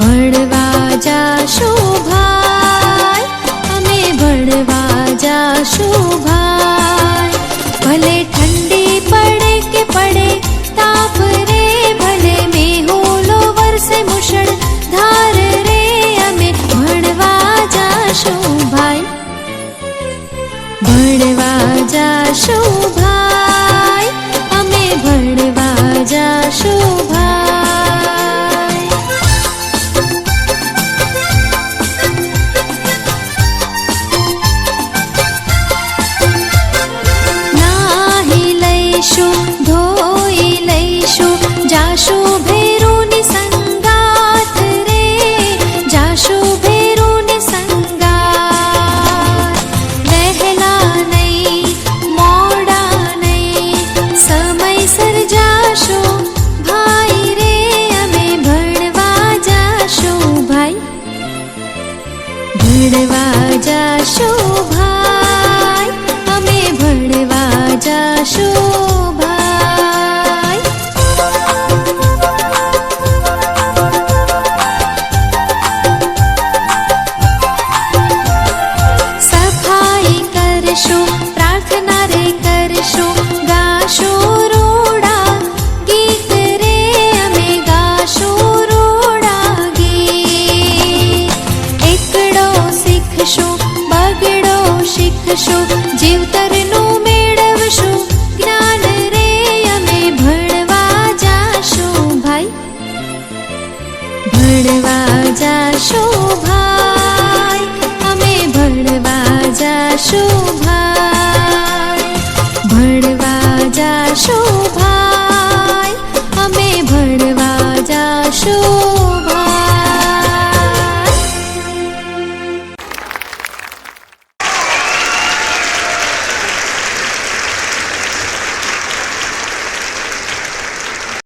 ભણવા જાશું ભાઈ, અમે ભણવા જાશું ભાઈ. ભલે ઠંડી પડે કે પડે તાપ રે, ભલે મેહુલો વરસે મુશળધાર રે, અમે ભણવા જાશું ભાઈ. ભણવા જાશું ભાઈ, અમે ભણવા જાશું ભાઈ. નાહી લઈશું, ધોઈ લઈશું, જાશું ભેરુની સંગાથ રે, જાશું ભેરુની સંગાથ. વહેલા નહીં, મોડા નહીં, સમયસર જાશું ભાઈ રે, અમે ભણવા જાશું ભાઈ. ભણવા જાશું ભાઈ, અમે ભણવા જાશું ભાઈ. સફાઈ કરશું, પ્રાર્થના રે કરશું, ગાશું રૂડા ગીત રે, અમે ગાશું રૂડા ગીત. એકડો શીખશું, બગડો શીખશું, જીવતરનું મેળવશું જ્ઞાન રે, અમે ભણવા જાશું ભાઈ. ભણવા જાશું ભાઈ, અમે ભણવા જાશું ભાઈ.